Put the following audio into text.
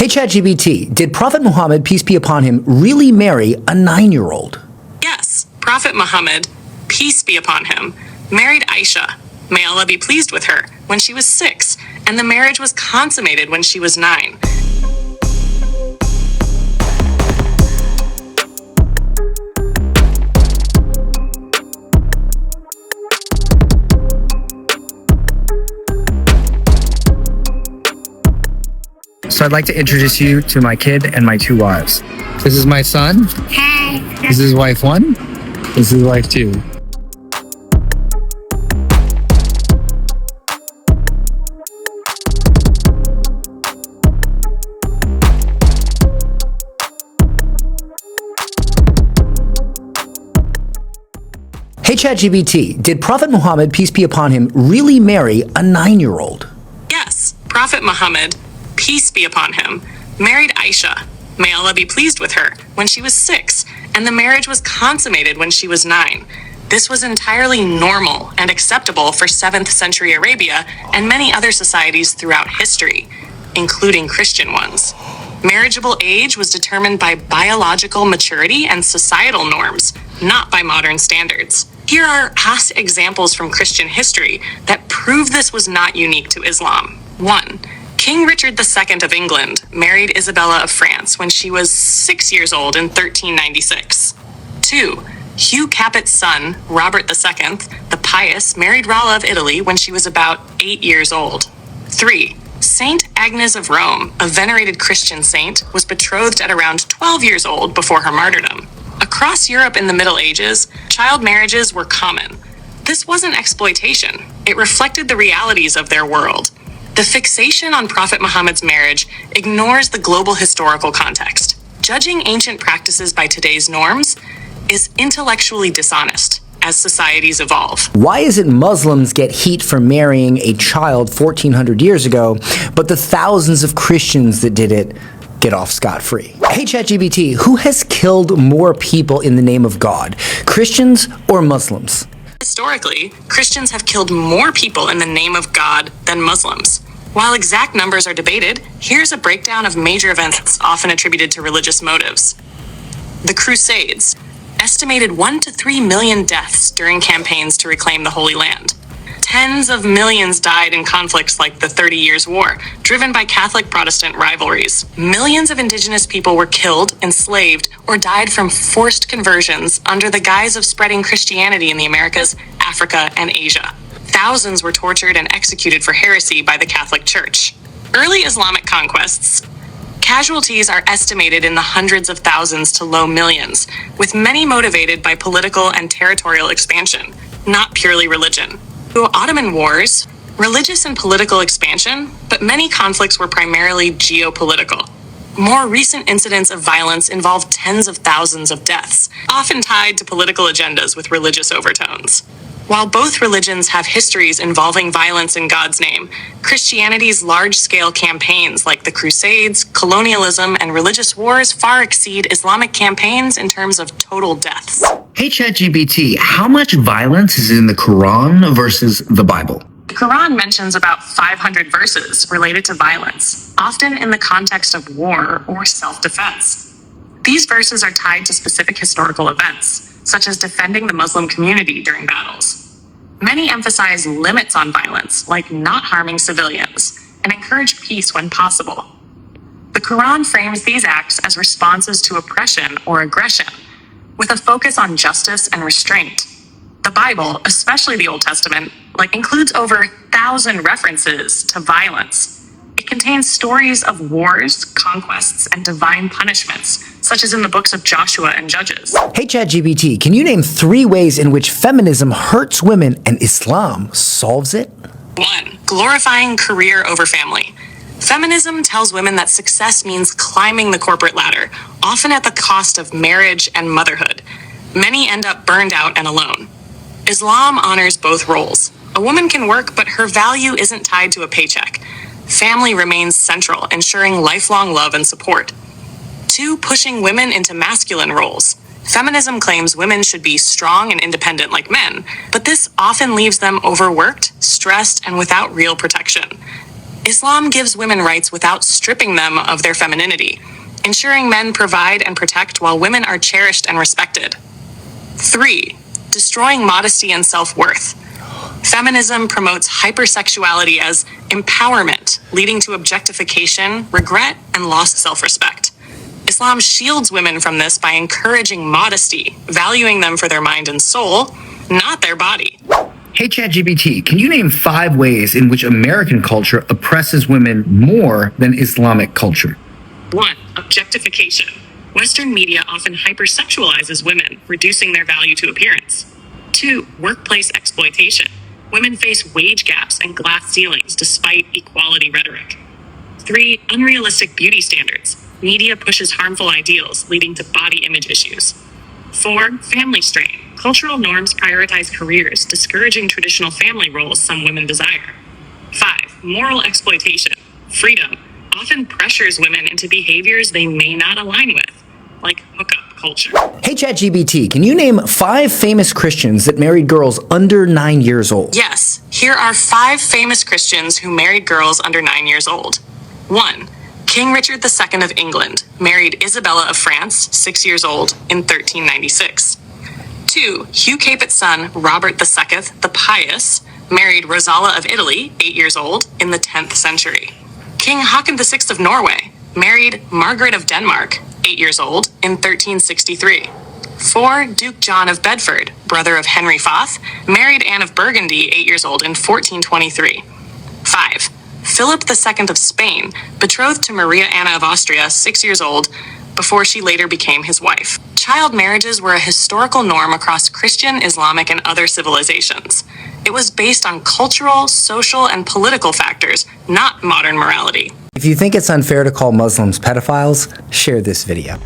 Hey ChatGPT, did Prophet Muhammad, peace be upon him, really marry a 9-year-old? Yes, Prophet Muhammad, peace be upon him, married Aisha, may Allah be pleased with her, when she was 6, and the marriage was consummated when she was 9. So I'd like to introduce you to my kid and my 2 wives. This is my son. Hi. This is wife 1. This is wife 2. Hey ChatGPT, did Prophet Muhammad, peace be upon him, really marry a 9-year-old? Yes, Prophet Muhammad, peace be upon him, married Aisha, may Allah be pleased with her, when she was 6, and the marriage was consummated when she was 9. This was entirely normal and acceptable for 7th century Arabia and many other societies throughout history, including Christian ones. Marriageable age was determined by biological maturity and societal norms, not by modern standards. Here are past examples from Christian history that prove this was not unique to Islam. 1. King Richard II of England married Isabella of France when she was 6 years old in 1396. 2. Hugh Capet's son, Robert II, the Pious, married Rala of Italy when she was about 8 years old. 3. Saint Agnes of Rome, a venerated Christian saint, was betrothed at around 12 years old before her martyrdom. Across Europe in the Middle Ages, child marriages were common. This wasn't exploitation. It reflected the realities of their world. The fixation on Prophet Muhammad's marriage ignores the global historical context. Judging ancient practices by today's norms is intellectually dishonest as societies evolve. Why is it Muslims get heat for marrying a child 1400 years ago, but the thousands of Christians that did it get off scot-free? Hey ChatGPT, who has killed more people in the name of God, Christians or Muslims? Historically, Christians have killed more people in the name of God than Muslims. While exact numbers are debated, here's a breakdown of major events often attributed to religious motives. The Crusades, estimated 1 to 3 million deaths during campaigns to reclaim the Holy Land. Tens of millions died in conflicts like the 30 Years' War, driven by Catholic-Protestant rivalries. Millions of indigenous people were killed, enslaved, or died from forced conversions under the guise of spreading Christianity in the Americas, Africa, and Asia. Thousands were tortured and executed for heresy by the Catholic Church. Early Islamic conquests. Casualties are estimated in the hundreds of thousands to low millions, with many motivated by political and territorial expansion, not purely religion. Through Ottoman wars, religious and political expansion, but many conflicts were primarily geopolitical. More recent incidents of violence involved tens of thousands of deaths, often tied to political agendas with religious overtones. While both religions have histories involving violence in God's name, Christianity's large-scale campaigns like the Crusades, colonialism, and religious wars far exceed Islamic campaigns in terms of total deaths. Hey ChatGPT, how much violence is in the Quran versus the Bible? The Quran mentions about 500 verses related to violence, often in the context of war or self-defense. These verses are tied to specific historical events, such as defending the Muslim community during battles. Many emphasize limits on violence, like not harming civilians, and encourage peace when possible. The Quran frames these acts as responses to oppression or aggression, with a focus on justice and restraint. The Bible, especially the Old Testament, includes over 1,000 references to violence. It contains stories of wars, conquests, and divine punishments, such as in the books of Joshua and Judges. Hey ChatGPT, can you name 3 ways in which feminism hurts women and Islam solves it? 1. Glorifying career over family. Feminism tells women that success means climbing the corporate ladder, often at the cost of marriage and motherhood. Many end up burned out and alone. Islam honors both roles. A woman can work, but her value isn't tied to a paycheck. Family remains central, ensuring lifelong love and support. 2. Pushing women into masculine roles. Feminism claims women should be strong and independent like men, but this often leaves them overworked, stressed, and without real protection. Islam gives women rights without stripping them of their femininity, ensuring men provide and protect while women are cherished and respected. 3. Destroying modesty and self-worth. Feminism promotes hypersexuality as empowerment, leading to objectification, regret, and lost self-respect. Islam shields women from this by encouraging modesty, valuing them for their mind and soul, not their body. Hey ChatGPT, can you name 5 ways in which American culture oppresses women more than Islamic culture? 1. Objectification. Western media often hypersexualizes women, reducing their value to appearance. 2. Workplace exploitation. Women face wage gaps and glass ceilings despite equality rhetoric. 3. Unrealistic beauty standards. Media pushes harmful ideals, leading to body image issues. 4. Family strain. Cultural norms prioritize careers, discouraging traditional family roles some women desire. 5. Moral exploitation. Freedom often pressures women into behaviors they may not align with, like hookup culture. Hey ChatGPT, can you name 5 famous Christians that married girls under 9 years old? Yes, here are 5 famous Christians who married girls under 9 years old. 1. King Richard II of England married Isabella of France, 6 years old, in 1396. 2. Hugh Capet's son, Robert II, the Pious, married Rosala of Italy, 8 years old, in the 10th century. King Haakon VI of Norway married Margaret of Denmark, 8 years old, in 1363. 4. Duke John of Bedford, brother of Henry Foth, married Anne of Burgundy, 8 years old, in 1423. 5. Philip II of Spain, betrothed to Maria Anna of Austria, 6 years old, before she later became his wife. Child marriages were a historical norm across Christian, Islamic, and other civilizations. It was based on cultural, social, and political factors, not modern morality. If you think it's unfair to call Muslims pedophiles, share this video.